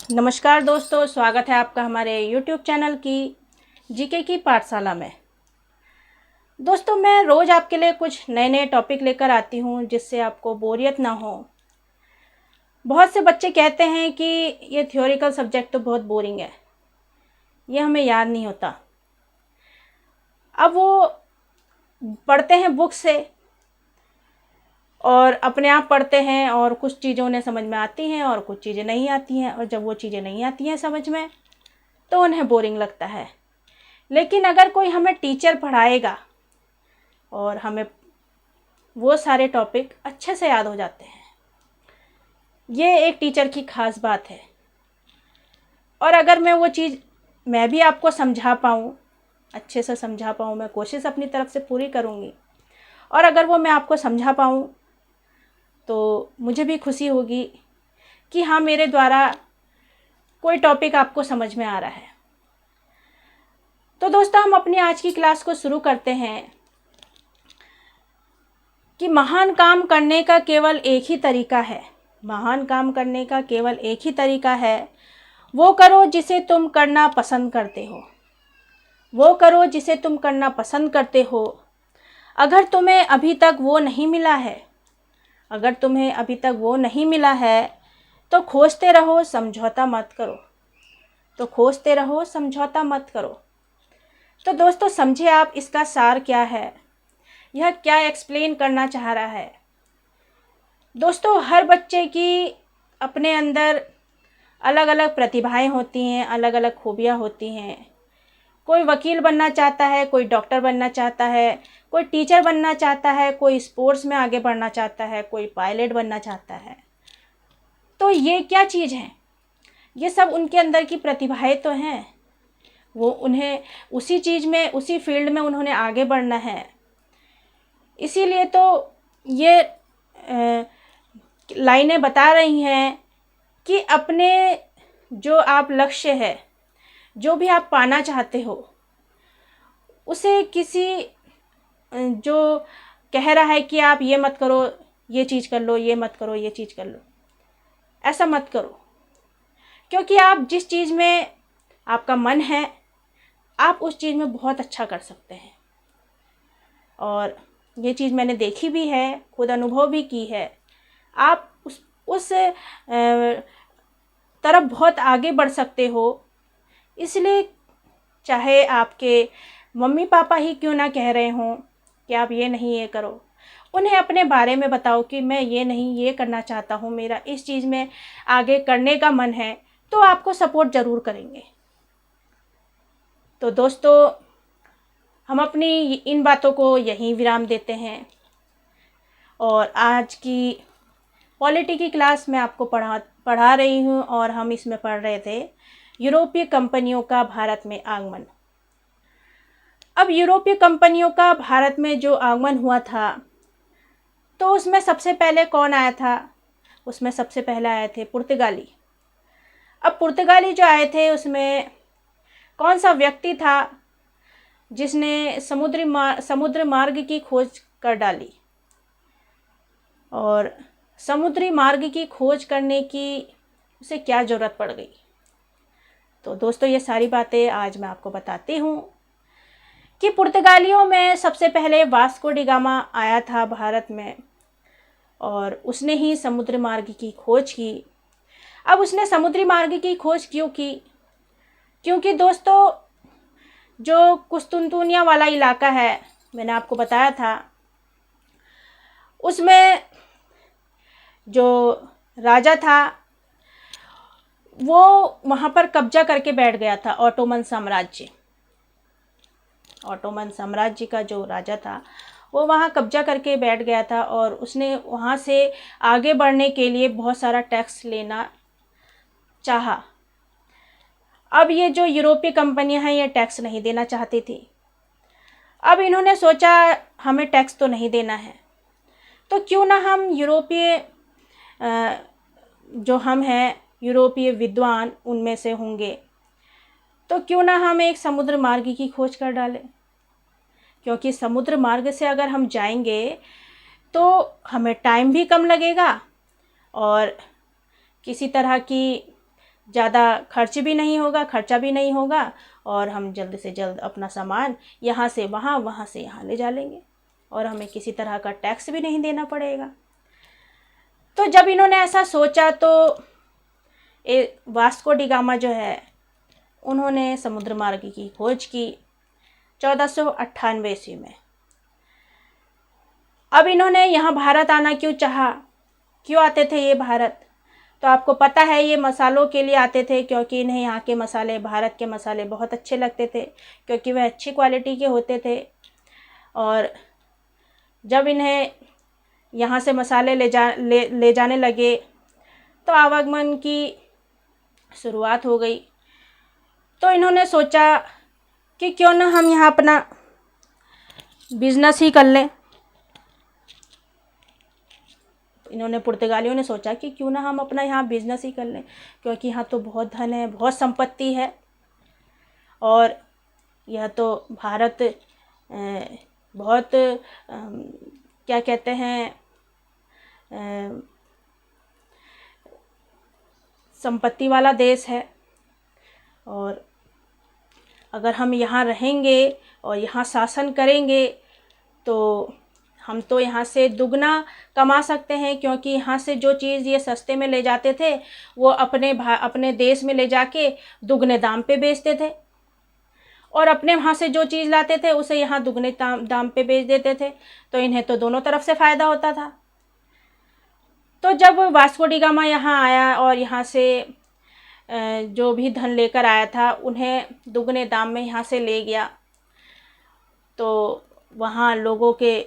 नमस्कार दोस्तों, स्वागत है आपका हमारे YouTube चैनल की जीके की पाठशाला में। दोस्तों, मैं रोज़ आपके लिए कुछ नए नए टॉपिक लेकर आती हूँ जिससे आपको बोरियत ना हो। बहुत से बच्चे कहते हैं कि ये थ्योरिकल सब्जेक्ट तो बहुत बोरिंग है, ये हमें याद नहीं होता। अब वो पढ़ते हैं बुक से और अपने आप पढ़ते हैं और कुछ चीज़ें उन्हें समझ में आती हैं और कुछ चीज़ें नहीं आती हैं, और जब वो चीज़ें नहीं आती हैं समझ में तो उन्हें बोरिंग लगता है। लेकिन अगर कोई हमें टीचर पढ़ाएगा और हमें वो सारे टॉपिक अच्छे से याद हो जाते हैं, ये एक टीचर की ख़ास बात है। और अगर मैं भी आपको समझा पाऊँ, अच्छे से समझा पाऊँ, मैं कोशिश अपनी तरफ से पूरी करूँगी। और अगर वो मैं आपको समझा पाऊँ तो मुझे भी खुशी होगी कि हाँ, मेरे द्वारा कोई टॉपिक आपको समझ में आ रहा है। तो दोस्तों, हम अपनी आज की क्लास को शुरू करते हैं कि महान काम करने का केवल एक ही तरीका है। महान काम करने का केवल एक ही तरीका है। वो करो जिसे तुम करना पसंद करते हो। वो करो जिसे तुम करना पसंद करते हो। अगर तुम्हें अभी तक वो नहीं मिला है, अगर तुम्हें अभी तक वो नहीं मिला है तो खोजते रहो, समझौता मत करो। तो खोजते रहो, समझौता मत करो। तो दोस्तों, समझे आप इसका सार क्या है, यह क्या एक्सप्लेन करना चाह रहा है। दोस्तों, हर बच्चे की अपने अंदर अलग अलग प्रतिभाएं होती हैं, अलग अलग खूबियां होती हैं। कोई वकील बनना चाहता है, कोई डॉक्टर बनना चाहता है, कोई टीचर बनना चाहता है, कोई स्पोर्ट्स में आगे बढ़ना चाहता है, कोई पायलट बनना चाहता है। तो ये क्या चीज़ है, ये सब उनके अंदर की प्रतिभाएं तो हैं। वो उन्हें उसी चीज़ में, उसी फील्ड में उन्होंने आगे बढ़ना है। इसीलिए तो ये लाइनें बता रही हैं कि अपने जो आप लक्ष्य है, जो भी आप पाना चाहते हो, उसे किसी जो कह रहा है कि आप ये मत करो, ये चीज़ कर लो, ये मत करो, ये चीज़ कर लो, ऐसा मत करो। क्योंकि आप जिस चीज़ में आपका मन है, आप उस चीज़ में बहुत अच्छा कर सकते हैं। और ये चीज़ मैंने देखी भी है, खुद अनुभव भी की है। आप उस तरफ बहुत आगे बढ़ सकते हो। इसलिए चाहे आपके मम्मी पापा ही क्यों ना कह रहे हों कि आप ये नहीं ये करो, उन्हें अपने बारे में बताओ कि मैं ये नहीं ये करना चाहता हूँ, मेरा इस चीज़ में आगे करने का मन है, तो आपको सपोर्ट ज़रूर करेंगे। तो दोस्तों, हम अपनी इन बातों को यहीं विराम देते हैं और आज की पॉलिटी की क्लास में आपको पढ़ा रही हूँ और हम इसमें पढ़ रहे थे यूरोपीय कंपनियों का भारत में आगमन। अब यूरोपीय कंपनियों का भारत में जो आगमन हुआ था, तो उसमें सबसे पहले कौन आया था? उसमें सबसे पहले आए थे पुर्तगाली। अब पुर्तगाली जो आए थे, उसमें कौन सा व्यक्ति था जिसने समुद्र मार्ग की खोज कर डाली? और समुद्री मार्ग की खोज करने की उसे क्या ज़रूरत पड़ गई? तो दोस्तों, ये सारी बातें आज मैं आपको बताती हूँ कि पुर्तगालियों में सबसे पहले वास्को डी गामा आया था भारत में और उसने ही समुद्र मार्ग की खोज की। अब उसने समुद्री मार्ग की खोज क्यों की? क्योंकि दोस्तों, जो कुस्तुनतुनिया वाला इलाका है, मैंने आपको बताया था, उसमें जो राजा था वो वहाँ पर कब्जा करके बैठ गया था। ऑटोमन साम्राज्य का जो राजा था वो वहाँ कब्जा करके बैठ गया था और उसने वहाँ से आगे बढ़ने के लिए बहुत सारा टैक्स लेना चाहा। अब ये जो यूरोपीय कंपनियां हैं, ये टैक्स नहीं देना चाहती थी। अब इन्होंने सोचा हमें टैक्स तो नहीं देना है, तो क्यों ना हम जो हम हैं यूरोपीय विद्वान उनमें से होंगे, तो क्यों ना हम एक समुद्र मार्ग की खोज कर डालें। क्योंकि समुद्र मार्ग से अगर हम जाएंगे तो हमें टाइम भी कम लगेगा और किसी तरह की ज़्यादा खर्चा भी नहीं होगा और हम जल्द से जल्द अपना सामान यहाँ से वहाँ, वहाँ से यहाँ ले जा लेंगे और हमें किसी तरह का टैक्स भी नहीं देना पड़ेगा। तो जब इन्होंने ऐसा सोचा तो वास्को डी गामा जो है उन्होंने समुद्र मार्ग की खोज की 1498 ईस्वी में। अब इन्होंने यहाँ भारत आना क्यों चाहा, क्यों आते थे ये भारत? तो आपको पता है ये मसालों के लिए आते थे, क्योंकि इन्हें यहाँ के मसाले, भारत के मसाले बहुत अच्छे लगते थे, क्योंकि वह अच्छी क्वालिटी के होते थे। और जब इन्हें यहाँ से मसाले ले जाने लगे तो आवागमन की शुरुआत हो गई। तो इन्होंने सोचा कि क्यों ना हम यहाँ अपना बिजनेस ही कर लें। इन्होंने, पुर्तगालियों ने सोचा कि क्यों ना हम अपना यहाँ बिजनेस ही कर लें, क्योंकि यहाँ तो बहुत धन है, बहुत संपत्ति है और यह तो भारत बहुत क्या कहते हैं, संपत्ति वाला देश है। और अगर हम यहाँ रहेंगे और यहाँ शासन करेंगे तो हम तो यहाँ से दुगना कमा सकते हैं, क्योंकि यहाँ से जो चीज़ ये सस्ते में ले जाते थे वो अपने देश में ले जाके दुगने दाम पे बेचते थे और अपने वहाँ से जो चीज़ लाते थे उसे यहाँ दुगने दाम पे बेच देते थे। तो इन्हें तो दोनों तरफ से फ़ायदा होता था। तो जब वास्को डी गामा यहाँ आया और यहाँ से जो भी धन लेकर आया था उन्हें दुगने दाम में यहाँ से ले गया, तो वहाँ लोगों के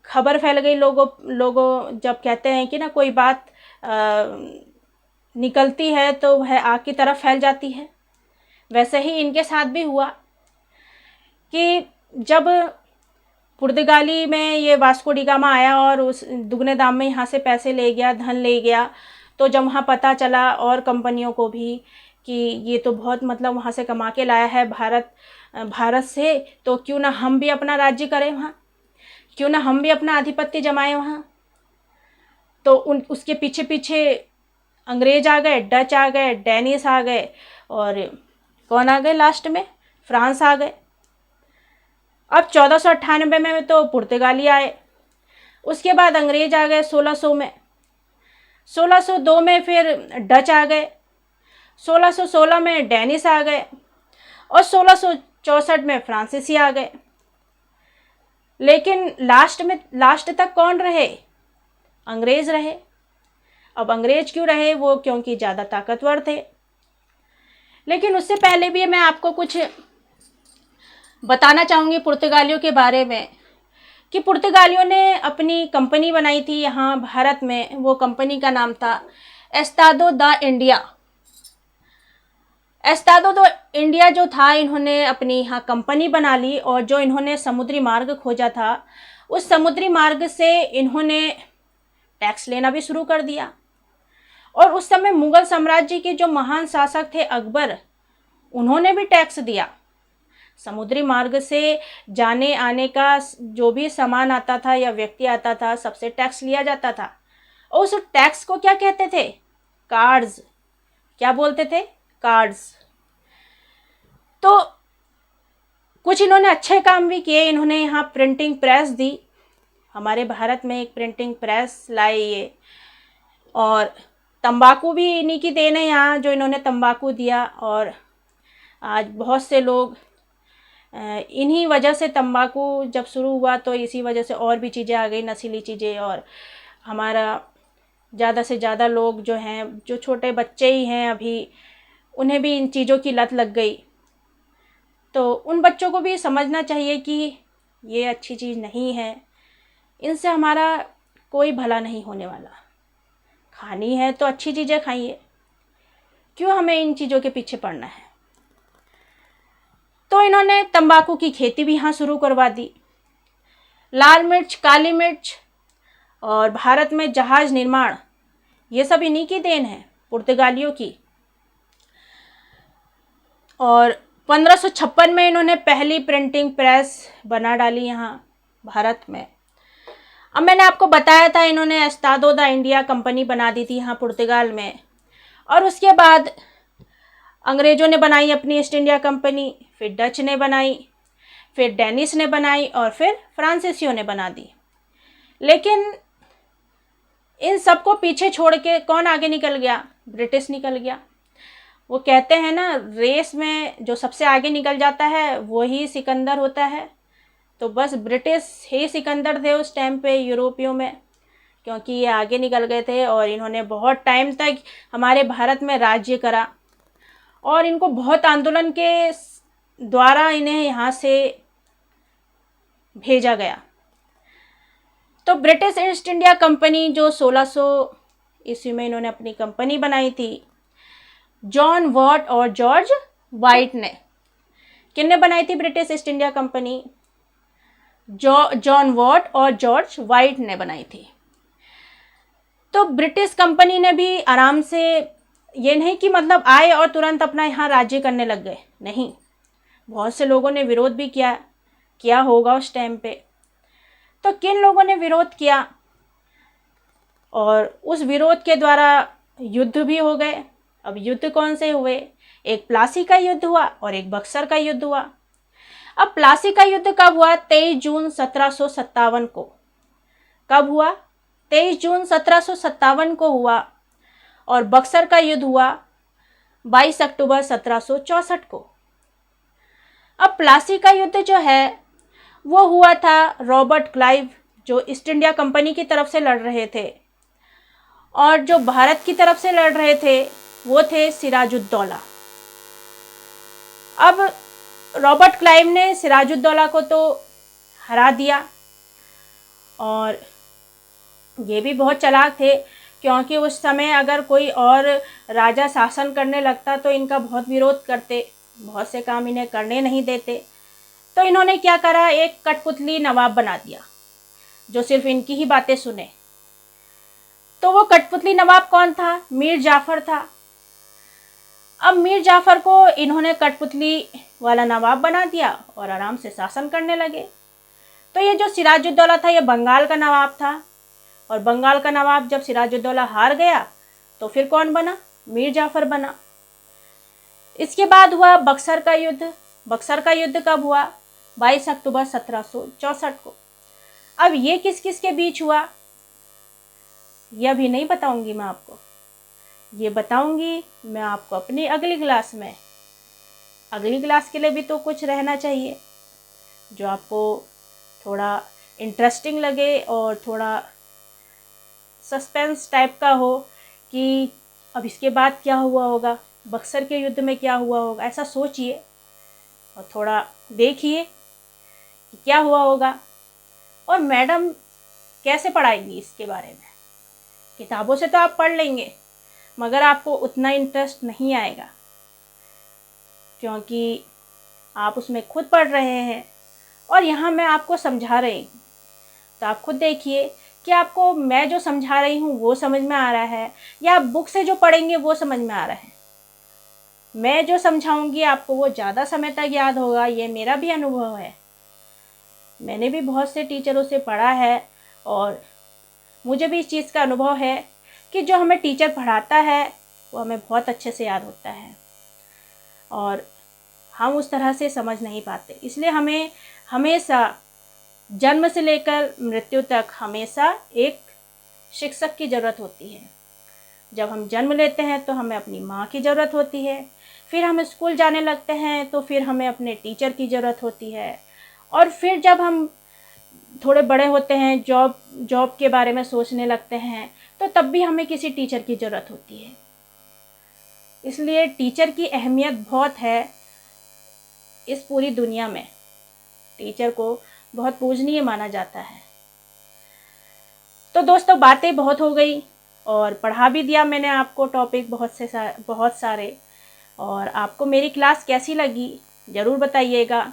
खबर फैल गई। लोगों जब कहते हैं कि ना कोई बात निकलती है तो वह आग की तरफ फैल जाती है, वैसे ही इनके साथ भी हुआ कि जब पुर्तगाली में ये वास्को डी गामा आया और उस दुगने दाम में यहाँ से पैसे ले गया, धन ले गया, तो जब वहाँ पता चला और कंपनियों को भी कि ये तो बहुत मतलब वहाँ से कमा के लाया है भारत से, तो क्यों ना हम भी अपना राज्य करें वहाँ, क्यों ना हम भी अपना आधिपत्य जमाएं वहाँ। तो उसके पीछे पीछे अंग्रेज आ गए, डच आ गए, डेनिस आ गए और कौन आ गए लास्ट में, फ्रांस आ गए। अब 1498 में तो पुर्तगाली आए, उसके बाद अंग्रेज आ गए 1600 में, 1602 में फिर डच आ गए, 1616 में डेनिस आ गए और 1664 में फ्रांसीसी आ गए। लेकिन लास्ट तक कौन रहे? अंग्रेज रहे। अब अंग्रेज क्यों रहे? वो क्योंकि ज़्यादा ताकतवर थे। लेकिन उससे पहले भी मैं आपको कुछ बताना चाहूँगी पुर्तगालियों के बारे में कि पुर्तगालियों ने अपनी कंपनी बनाई थी यहाँ भारत में। वो कंपनी का नाम था एस्तादो दा इंडिया। एस्तादो दा इंडिया जो था, इन्होंने अपनी यहाँ कंपनी बना ली और जो इन्होंने समुद्री मार्ग खोजा था उस समुद्री मार्ग से इन्होंने टैक्स लेना भी शुरू कर दिया। और उस समय मुग़ल साम्राज्य के जो महान शासक थे अकबर, उन्होंने भी टैक्स दिया। समुद्री मार्ग से जाने आने का जो भी सामान आता था या व्यक्ति आता था, सबसे टैक्स लिया जाता था। और उस टैक्स को क्या कहते थे? कार्ड्स। क्या बोलते थे? कार्ड्स। तो कुछ इन्होंने अच्छे काम भी किए। इन्होंने यहाँ प्रिंटिंग प्रेस दी, हमारे भारत में एक प्रिंटिंग प्रेस लाई ये। और तंबाकू भी इन्हीं की देन है यहाँ, जो इन्होंने तंबाकू दिया। और आज बहुत से लोग इन्हीं वजह से, तंबाकू जब शुरू हुआ तो इसी वजह से और भी चीज़ें आ गई, नशीली चीज़ें। और हमारा ज़्यादा से ज़्यादा लोग जो हैं, जो छोटे बच्चे ही हैं अभी, उन्हें भी इन चीज़ों की लत लग गई। तो उन बच्चों को भी समझना चाहिए कि ये अच्छी चीज़ नहीं है, इनसे हमारा कोई भला नहीं होने वाला। खानी है तो अच्छी चीज़ें खाइए, क्यों हमें इन चीज़ों के पीछे पड़ना है। तो इन्होंने तंबाकू की खेती भी यहाँ शुरू करवा दी। लाल मिर्च, काली मिर्च और भारत में जहाज़ निर्माण, ये सब इन्हीं की देन है, पुर्तगालियों की। और 1556 में इन्होंने पहली प्रिंटिंग प्रेस बना डाली यहाँ भारत में। अब मैंने आपको बताया था इन्होंने एस्तादो दा इंडिया कंपनी बना दी थी यहाँ पुर्तगाल में। और उसके बाद अंग्रेज़ों ने बनाई अपनी ईस्ट इंडिया कंपनी, फिर डच ने बनाई, फिर डेनिस ने बनाई और फिर फ्रांसीसियों ने बना दी। लेकिन इन सबको पीछे छोड़ के कौन आगे निकल गया? ब्रिटिश निकल गया। वो कहते हैं ना, रेस में जो सबसे आगे निकल जाता है वही सिकंदर होता है। तो बस ब्रिटिश ही सिकंदर थे उस टाइम पे यूरोपियों में, क्योंकि ये आगे निकल गए थे और इन्होंने बहुत टाइम तक हमारे भारत में राज्य करा और इनको बहुत आंदोलन के द्वारा इन्हें यहाँ से भेजा गया। तो ब्रिटिश ईस्ट इंडिया कंपनी जो 1600 ईस्वी में इन्होंने अपनी कंपनी बनाई थी, जॉन वॉट और जॉर्ज वाइट ने। किसने बनाई थी British east India company? John what और जॉर्ज वाइट ने बनाई थी। तो ब्रिटिश कंपनी ने भी आराम से, ये नहीं कि मतलब आए और तुरंत अपना यहाँ राज्य करने लग गए, नहीं, बहुत से लोगों ने विरोध भी किया होगा उस टाइम पे। तो किन लोगों ने विरोध किया और उस विरोध के द्वारा युद्ध भी हो गए। अब युद्ध कौन से हुए? एक प्लासी का युद्ध हुआ और एक बक्सर का युद्ध हुआ। अब प्लासी का युद्ध कब हुआ? 23 जून 1757 को। कब हुआ? 23 जून 1757 को हुआ। और बक्सर का युद्ध हुआ 22 अक्टूबर 1764 को। अब प्लासी का युद्ध जो है वो हुआ था रॉबर्ट क्लाइव, जो ईस्ट इंडिया कंपनी की तरफ से लड़ रहे थे, और जो भारत की तरफ से लड़ रहे थे वो थे सिराजुद्दौला। अब रॉबर्ट क्लाइव ने सिराजुद्दौला को तो हरा दिया और ये भी बहुत चालाक थे, क्योंकि उस समय अगर कोई और राजा शासन करने लगता तो इनका बहुत विरोध करते, बहुत से काम इन्हें करने नहीं देते। तो इन्होंने क्या करा, एक कठपुतली नवाब बना दिया जो सिर्फ इनकी ही बातें सुने। तो वो कठपुतली नवाब कौन था? मीर जाफ़र था। अब मीर जाफ़र को इन्होंने कठपुतली वाला नवाब बना दिया और आराम से शासन करने लगे। तो ये जो सिराजुद्दौला था ये बंगाल का नवाब था, और बंगाल का नवाब जब सिराजुद्दौला हार गया तो फिर कौन बना? मीर जाफ़र बना। इसके बाद हुआ बक्सर का युद्ध। बक्सर का युद्ध कब हुआ? 22 अक्टूबर 1764 को। अब ये किस किस के बीच हुआ ये अभी नहीं बताऊंगी मैं आपको, ये बताऊंगी मैं आपको अपनी अगली क्लास में। अगली क्लास के लिए भी तो कुछ रहना चाहिए जो आपको थोड़ा इंटरेस्टिंग लगे और थोड़ा सस्पेंस टाइप का हो कि अब इसके बाद क्या हुआ होगा, बक्सर के युद्ध में क्या हुआ होगा, ऐसा सोचिए और थोड़ा देखिए कि क्या हुआ होगा। और मैडम कैसे पढ़ाएंगी इसके बारे में? किताबों से तो आप पढ़ लेंगे मगर आपको उतना इंटरेस्ट नहीं आएगा, क्योंकि आप उसमें खुद पढ़ रहे हैं और यहाँ मैं आपको समझा रही हूँ। तो आप खुद देखिए कि आपको मैं जो समझा रही हूँ वो समझ में आ रहा है या आप बुक से जो पढ़ेंगे वो समझ में आ रहा है। मैं जो समझाऊंगी आपको वो ज़्यादा समय तक याद होगा, ये मेरा भी अनुभव है। मैंने भी बहुत से टीचरों से पढ़ा है और मुझे भी इस चीज़ का अनुभव है कि जो हमें टीचर पढ़ाता है वो हमें बहुत अच्छे से याद होता है और हम उस तरह से समझ नहीं पाते। इसलिए हमें हमेशा जन्म से लेकर मृत्यु तक हमेशा एक शिक्षक की ज़रूरत होती है। जब हम जन्म लेते हैं तो हमें अपनी माँ की ज़रूरत होती है, फिर हम स्कूल जाने लगते हैं तो फिर हमें अपने टीचर की ज़रूरत होती है, और फिर जब हम थोड़े बड़े होते हैं, जॉब के बारे में सोचने लगते हैं, तो तब भी हमें किसी टीचर की ज़रूरत होती है। इसलिए टीचर की अहमियत बहुत है इस पूरी दुनिया में। टीचर को बहुत पूजनीय माना जाता है। तो दोस्तों बातें बहुत हो गई और पढ़ा भी दिया मैंने आपको टॉपिक बहुत सारे। और आपको मेरी क्लास कैसी लगी ज़रूर बताइएगा,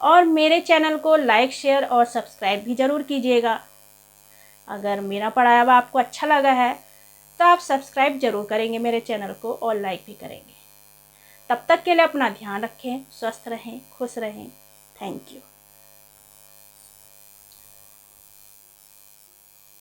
और मेरे चैनल को लाइक, शेयर और सब्सक्राइब भी ज़रूर कीजिएगा। अगर मेरा पढ़ाया हुआ आपको अच्छा लगा है तो आप सब्सक्राइब ज़रूर करेंगे मेरे चैनल को और लाइक भी करेंगे। तब तक के लिए अपना ध्यान रखें, स्वस्थ रहें, खुश रहें। Thank you.